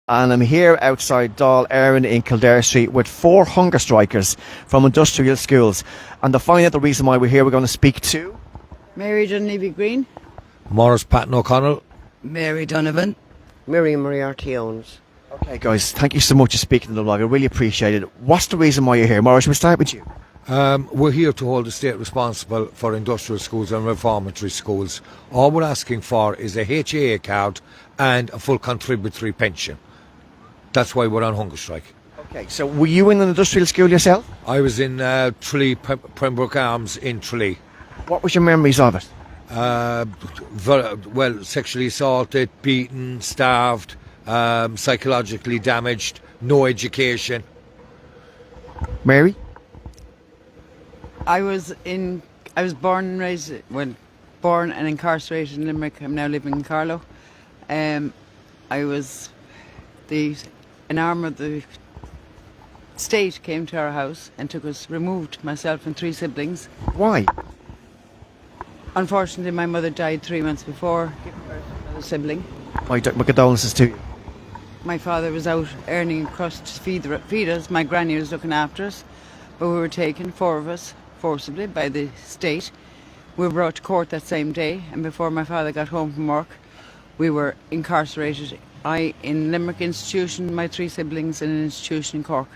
and I'm here outside Dail Eireann in Kildare Street with 4 hunger strikers from industrial schools. And to find out the reason why we're here, we're going to speak to Mary Dunleavy Green, Morris Patton O'Connell, Mary Donovan, Miriam Moriarty Owens. Okay, guys, thank you so much for speaking to the blog. I really appreciate it. What's the reason why you're here? Morris, we'll start with you. we're here to hold the state responsible for industrial schools and reformatory schools. All we're asking for is a HAA card and a full contributory pension. That's why we're on hunger strike. Okay, so were you in an industrial school yourself? I was in Tralee, Pembroke Arms in Tralee. What was your memories of it? Sexually assaulted, beaten, starved, psychologically damaged, no education. Mary? I was born and raised, born and incarcerated in Limerick. I'm now living in Carlow. An arm of the state came to our house and removed myself and 3 siblings. Why? Unfortunately, my mother died 3 months before giving birth to another sibling. My condolences to you. My father was out earning a crust to feed us. My granny was looking after us. But we were taken, 4 of us, forcibly by the state. We were brought to court that same day, and before my father got home from work, we were incarcerated. I in Limerick institution, my 3 siblings in an institution in Cork.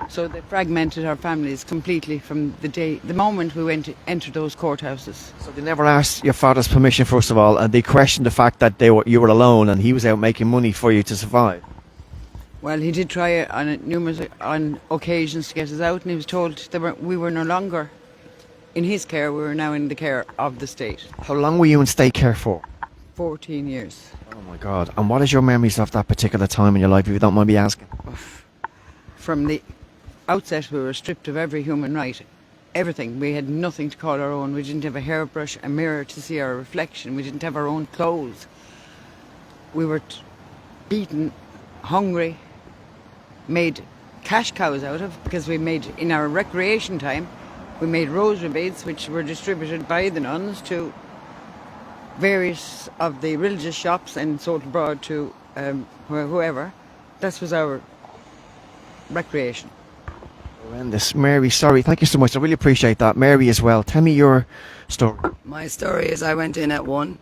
So they fragmented our families completely from the moment we entered those courthouses. So they never asked your father's permission, first of all, and they questioned the fact that you were alone and he was out making money for you to survive. Well, he did try on occasions to get us out, and he was told that we were no longer in his care. We were now in the care of the state. How long were you in state care for? 14 years. Oh my God. And what is your memories of that particular time in your life, if you don't mind me asking? From the outset, we were stripped of every human right. Everything. We had nothing to call our own. We didn't have a hairbrush, a mirror to see our reflection. We didn't have our own clothes. We were beaten, hungry, made cash cows out of, because we made, in our recreation time, we made rosary beads which were distributed by the nuns to various of the religious shops and sold abroad to whoever. That was our recreation. Horrendous. Mary, sorry, thank you so much. I really appreciate that. Mary as well. Tell me your story. My story is I went in at 1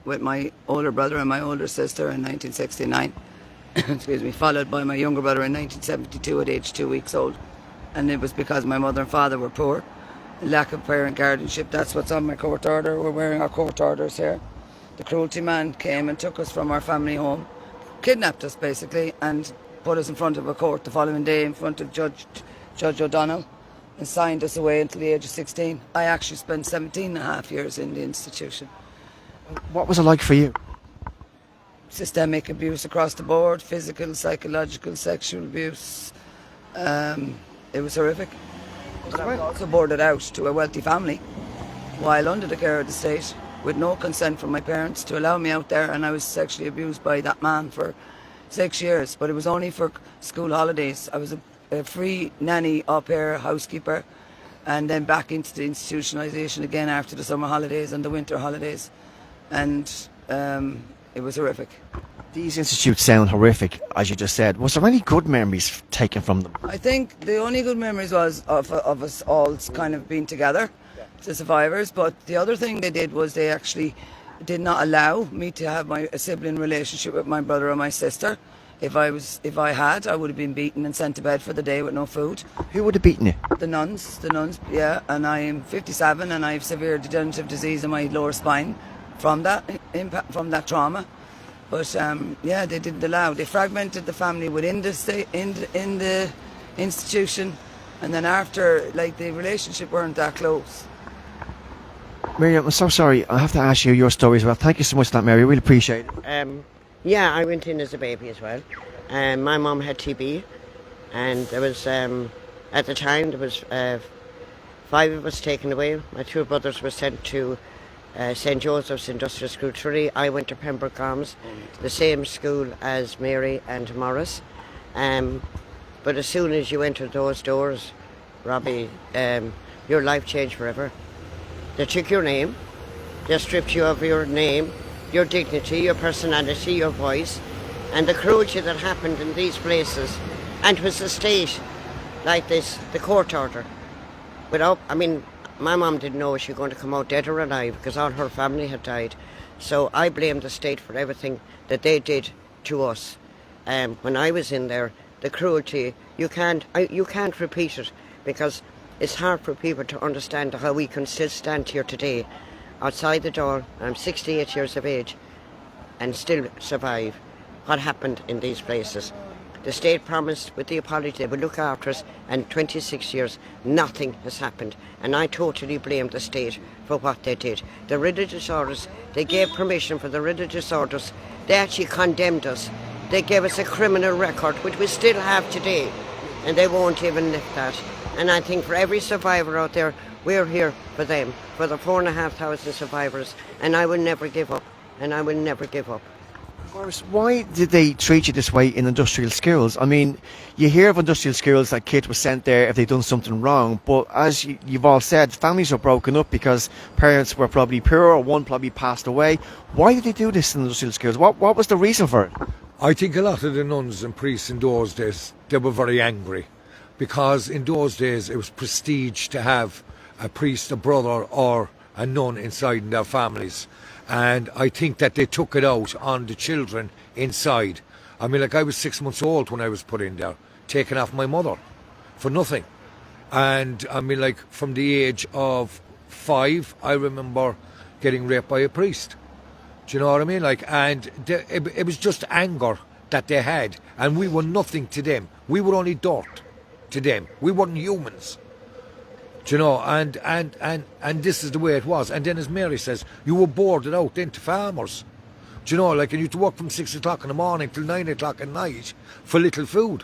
with my older brother and my older sister in 1969. Excuse me, followed by my younger brother in 1972 at age 2 weeks old. And it was because my mother and father were poor, lack of parent guardianship. That's what's on my court order. We're wearing our court orders here. The cruelty man came and took us from our family home, kidnapped us basically, and put us in front of a court the following day in front of Judge O'Donnell, and signed us away until the age of 16. I actually spent 17 and a half years in the institution. What was it like for you? Systemic abuse across the board, physical, psychological, sexual abuse. It was horrific. I was also boarded out to a wealthy family while under the care of the state with no consent from my parents to allow me out there, and I was sexually abused by that man for 6 years, but it was only for school holidays. I was a free nanny, au pair, housekeeper, and then back into the institutionalisation again after the summer holidays and the winter holidays, and it was horrific. These institutes sound horrific, as you just said. Was there any good memories taken from them? I think the only good memories was of us all kind of being together, the survivors. But the other thing they did was they actually did not allow me to have a sibling relationship with my brother or my sister. If I had, I would have been beaten and sent to bed for the day with no food. Who would have beaten you? The nuns, yeah. And I am 57 and I have severe degenerative disease in my lower spine from that impact, from that trauma. But yeah, they didn't allow. They fragmented the family within the state, in the institution, and then after, like, the relationship weren't that close. Miriam, I'm so sorry. I have to ask you your story as well. Thank you so much for that, Mary. I really appreciate it. Yeah, I went in as a baby as well. My mum had TB, and there was, at the time, there was 5 of us taken away. My 2 brothers were sent to St. Joseph's Industrial School Tralee. I went to Pembroke Arms, the same school as Mary and Morris. But as soon as you entered those doors, Robbie, your life changed forever. They took your name, they stripped you of your name, your dignity, your personality, your voice. and the cruelty that happened in these places, and it was the state like this, the court order. My mum didn't know if she was going to come out dead or alive because all her family had died. So I blame the state for everything that they did to us. When I was in there, the cruelty, you can't repeat it, because it's hard for people to understand how we can still stand here today outside the door. I'm 68 years of age and still survive what happened in these places. The state promised with the apology they would look after us, and 26 years, nothing has happened. And I totally blame the state for what they did. The religious orders, they gave permission for the religious orders. They actually condemned us. They gave us a criminal record, which we still have today, and they won't even lift that. And I think for every survivor out there, we're here for them, for the 4,500 survivors, and I will never give up, and I will never give up. Boris, why did they treat you this way in industrial schools? I mean, you hear of industrial schools that kids were sent there if they'd done something wrong, but as you've all said, families were broken up because parents were probably poor or one probably passed away. Why did they do this in industrial schools? What was the reason for it? I think a lot of the nuns and priests in those days, they were very angry, because in those days it was prestige to have a priest, a brother or a nun inside in their families. And I think that they took it out on the children inside. I mean, like, I was 6 months old when I was put in there, taken off my mother for nothing. And I mean, like, from the age of 5, I remember getting raped by a priest. Do you know what I mean? Like, and it was just anger that they had, and we were nothing to them. We were only dirt to them. We weren't humans. Do you know, and this is the way it was. And then, as Mary says, you were boarded out into farmers. Do you know, like, and you had to work from 6 o'clock in the morning till 9 o'clock at night for little food.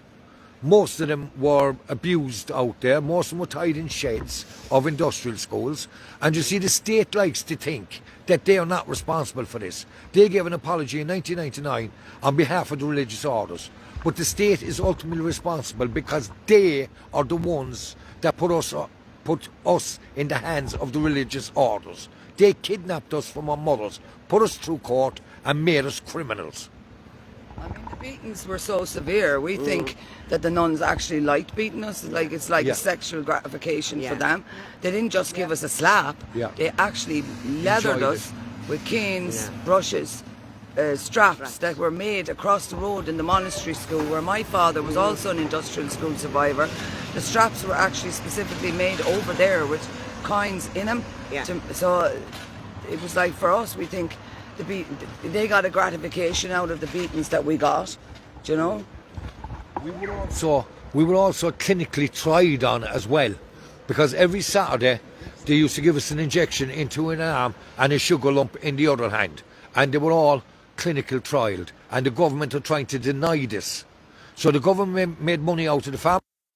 Most of them were abused out there. Most of them were tied in sheds of industrial schools. And you see, the state likes to think that they are not responsible for this. They gave an apology in 1999 on behalf of the religious orders. But the state is ultimately responsible because they are the ones that put us in the hands of the religious orders. They kidnapped us from our mothers, put us through court and made us criminals. I mean, the beatings were so severe. We think that the nuns actually liked beating us. Like, it's like a sexual gratification for them. They didn't just give us a slap. They actually leathered us with canes, brushes, straps that were made across the road in the monastery school, where my father was also an industrial school survivor. The straps were actually specifically made over there with coins in them. So it was like, for us, we think they got a gratification out of the beatings that we got, do you know? We were also clinically tried on as well, because every Saturday they used to give us an injection into an arm and a sugar lump in the other hand, and they were all clinical trialed, and the government are trying to deny this. So the government made money out of the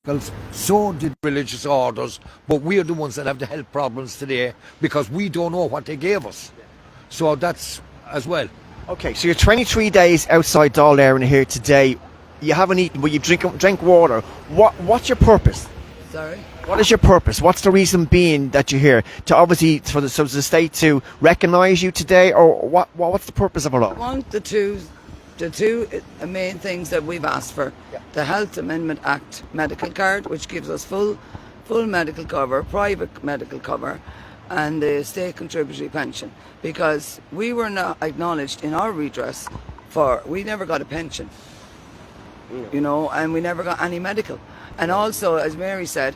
pharmaceuticals, so did religious orders, but we are the ones that have the health problems today because we don't know what they gave us. So that's as well. Okay, so you're 23 days outside Dail Eireann here today. You haven't eaten, but you drink water. What's your purpose? Sorry? What is your purpose? What's the reason being that you're here? To obviously for the state to recognise you today, or what's the purpose of it all? I want the two main things that we've asked for: the Health Amendment Act medical card, which gives us full medical cover, private medical cover, and the state contributory pension, because we were not acknowledged in our redress we never got a pension, you know, and we never got any medical. And also, as Mary said,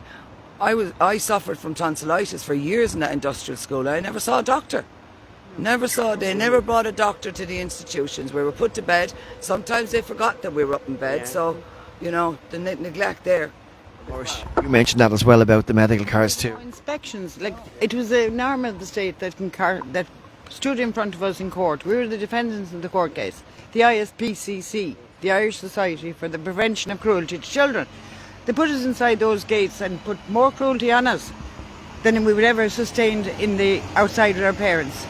I suffered from tonsillitis for years in that industrial school. I never saw a doctor. They never brought a doctor to the institutions. We were put to bed. Sometimes they forgot that we were up in bed. So, you know, the neglect there. You mentioned that as well about the medical cards too. Inspections, like, it was an arm of the state that stood in front of us in court. We were the defendants in the court case. The ISPCC, the Irish Society for the Prevention of Cruelty to Children. They put us inside those gates and put more cruelty on us than we would ever sustained in the outside with our parents.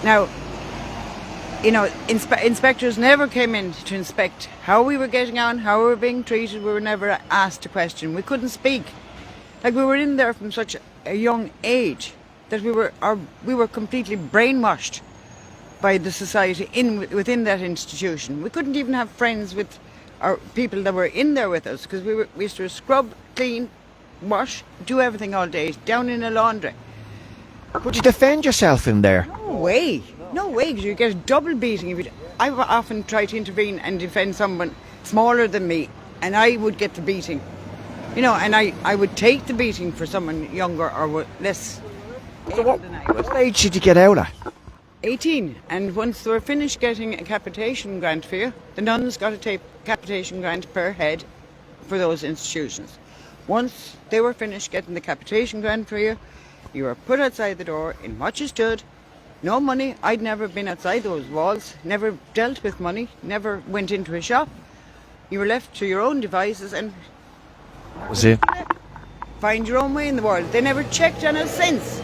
Now, you know, inspectors never came in to inspect how we were getting on, how we were being treated. We were never asked a question. We couldn't speak. Like, we were in there from such a young age that we were completely brainwashed by the society within that institution. We couldn't even have friends with our people that were in there with us, because we used to scrub, clean, wash, do everything all day, down in a laundry. Could you defend yourself in there? No way, because you get a double beating. I often try to intervene and defend someone smaller than me, and I would get the beating. You know, and I would take the beating for someone younger or less able than I. What age did you get out at? 18, and once they were finished getting a capitation grant for you, the nuns got a capitation grant per head for those institutions. Once they were finished getting the capitation grant for you, you were put outside the door in what you stood. No money. I'd never been outside those walls, never dealt with money, never went into a shop. You were left to your own devices and That was it. find your own way in the world. They never checked on us since.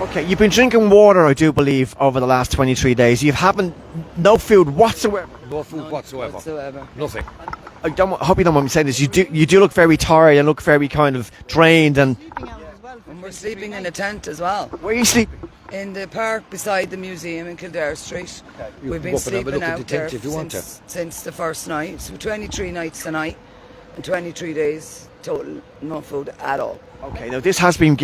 Okay, you've been drinking water, I do believe, over the last 23 days. You haven't, no food whatsoever. No food whatsoever. Nothing. I hope you don't mind me saying this. You do look very tired and look very kind of drained. And And we're sleeping in a tent as well. where are you sleeping? In the park beside the museum in Kildare Street. You We've can been go up and have a sleeping look at out the there tent if you want to. since the first night. So 23 nights tonight and 23 days total, no food at all. Okay, now this has been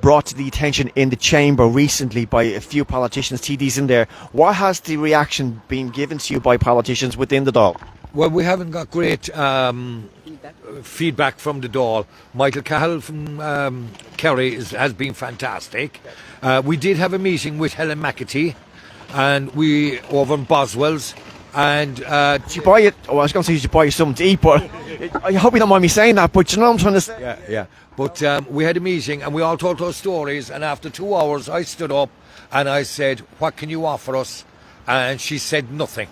brought to the attention in the chamber recently by a few politicians, TDs in there. What has the reaction been given to you by politicians within the Dáil? Well, we haven't got great feedback from the Dáil. Michael Cahill from Kerry has been fantastic. We did have a meeting with Helen McAtee, and we over in Boswell's, and Did you buy it? Oh, I was going to say, did you buy you something to eat? But I hope you don't mind me saying that. But you know what I'm trying to say. yeah. But we had a meeting, and we all told our stories. And after 2 hours, I stood up and I said, "What can you offer us?" And she said, "Nothing."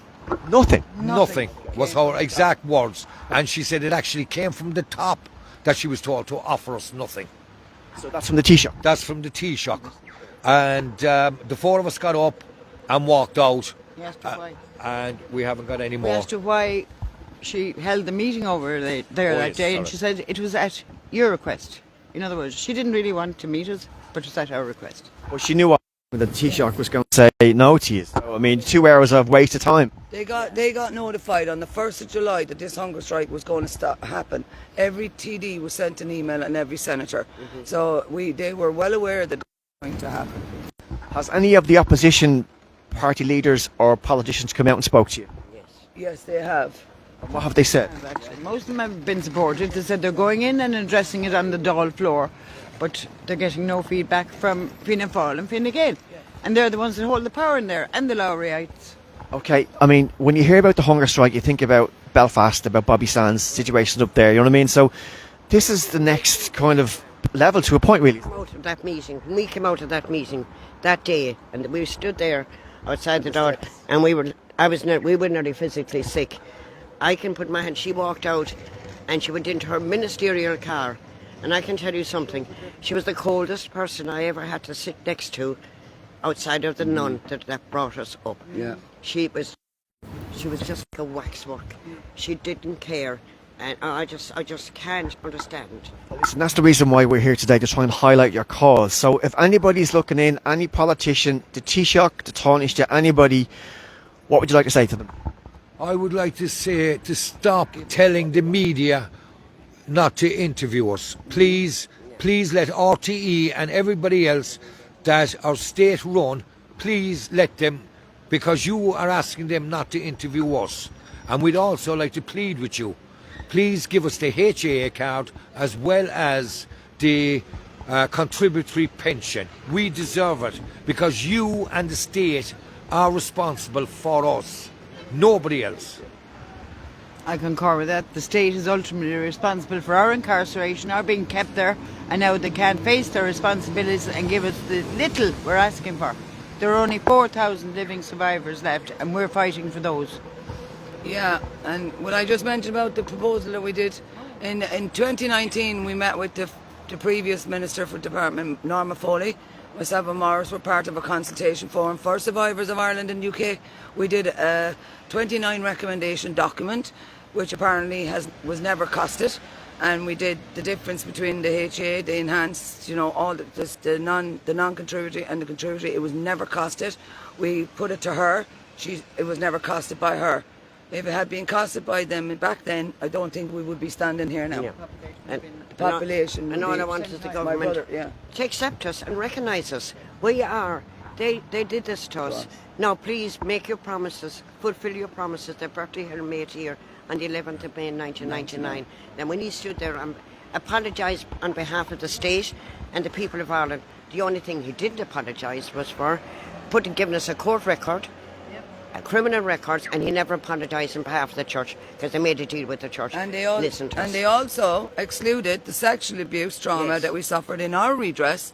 Nothing. Nothing was her exact words. And she said it actually came from the top that she was told to offer us nothing. So that's from the Taoiseach. That's from the Taoiseach. And the four of us got up and walked out. Yes, why? And we haven't got any We more. asked her why she held the meeting over there that yes, day, and sorry. she said it was at your request. In other words, she didn't really want to meet us, but it was at our request. But she knew what the Taoiseach was going to say no to you. So, I mean, 2 hours of wasted time. They got notified on the 1st of July that this hunger strike was going to happen. Every TD was sent an email and every senator. So they were well aware that it was going to happen. Has any of the opposition party leaders or politicians come out and spoke to you? Yes, they have. What have they said? Actually, most of them have been supportive. They said they're going in and addressing it on the Dáil floor, but they're getting no feedback from Fianna Fáil and Fine Gael. And they're the ones that hold the power in there, and the Lowryites. Okay, I mean, when you hear about the hunger strike, you think about Belfast, about Bobby Sands' situation up there, you know what I mean? So this is the next kind of level to a point, really. Out of that meeting, when we came out of that meeting that day, and we stood there outside the door, and we were nearly physically sick. I can put my hand. She walked out, and she went into her ministerial car, and I can tell you something. She was the coldest person I ever had to sit next to, outside of the nun that brought us up. Yeah. She was just like a waxwork. She didn't care. And I just can't understand. Listen, that's the reason why we're here today, to try and highlight your cause. So if anybody's looking in, any politician, the Taoiseach, the Taoiseach, anybody, what would you like to say to them? I would like to say to stop telling the media not to interview us. Please let RTE and everybody else that are state run, please let them, because you are asking them not to interview us. And we'd also like to plead with you. Please give us the HAA card as well as the contributory pension. We deserve it because you and the state are responsible for us. Nobody else. I concur with that. The state is ultimately responsible for our incarceration, our being kept there, and now they can't face their responsibilities and give us the little we're asking for. There are only 4,000 living survivors left, and we're fighting for those. Yeah, and what I just mentioned about the proposal that we did in 2019, we met with the previous Minister for Department, Norma Foley. Myself and Morris were part of a consultation forum for survivors of Ireland and UK. We did a 29 recommendation document, which apparently was never costed. and we did the difference between the HA, the enhanced, all the non-contributory and the contributory. It was never costed. We put it to her. It was never costed by her. If it had been costed by them back then, I don't think we would be standing here now. Yeah. And The population. and all I want is the government to accept us and recognise us. We are. They did this to us. Now please make your promises, fulfil your promises. The birthday here made here on the 11th of May 1999. Then when he stood there and apologised on behalf of the state and the people of Ireland, the only thing he didn't apologise was for giving us a court record, a criminal records, and he never apologised on behalf of the church because they made a deal with the church. And they they also excluded the sexual abuse trauma that we suffered in our redress,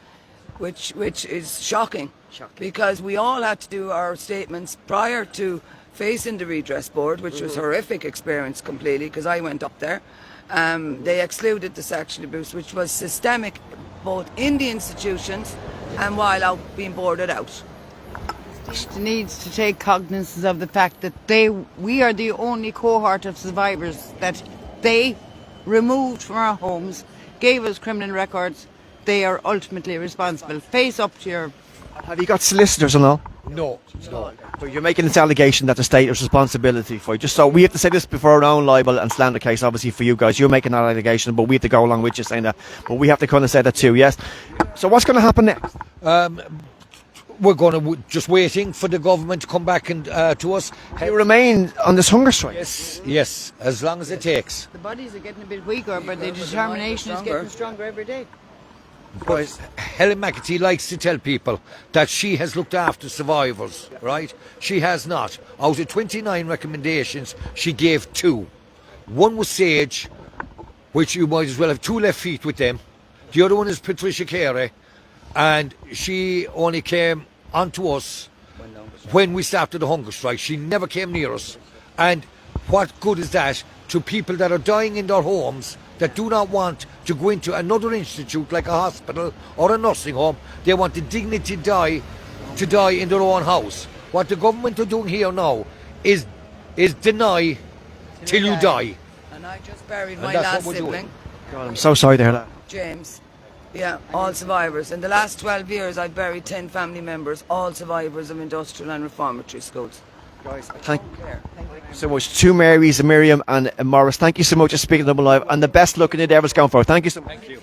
which is shocking. Because we all had to do our statements prior to facing the redress board, which was horrific experience completely because I went up there. They excluded the sexual abuse, which was systemic both in the institutions and while out being boarded out. It needs to take cognizance of the fact that we are the only cohort of survivors that they removed from our homes, gave us criminal records. They are ultimately responsible. Face up to your... Have you got solicitors and all? No. So you're making this allegation that the state has responsibility for you. Just so we have to say this before our own libel and slander case, obviously for you guys. You're making that allegation, but we have to go along with you saying that. But we have to kind of say that too, yes? So what's going to happen next? We're going to just waiting for the government to come back and to us. You remain on this hunger strike? Yes, as long as it takes. The bodies are getting a bit weaker, but the determination is getting stronger every day. But Helen McAtee likes to tell people that she has looked after survivors, right? She has not. Out of 29 recommendations, she gave 2. One was Sage, which you might as well have 2 left feet with them. The other one is Patricia Carey, and she only came onto us when we started the hunger strike. She never came near us. And what good is that to people that are dying in their homes, that do not want to go into another institute like a hospital or a nursing home? They want the dignity to die in their own house. What the government are doing here now is deny till you die. And I just buried my last sibling, God, I'm so sorry to hear that. James. Yeah, all survivors. In the last 12 years, I've buried 10 family members, all survivors of industrial and reformatory schools. Guys, thank you so much. 2 Marys, a Miriam and a Morris. Thank you so much for speaking to them live, and the best luck in the endeavours going forward. Thank you so much. Thank you.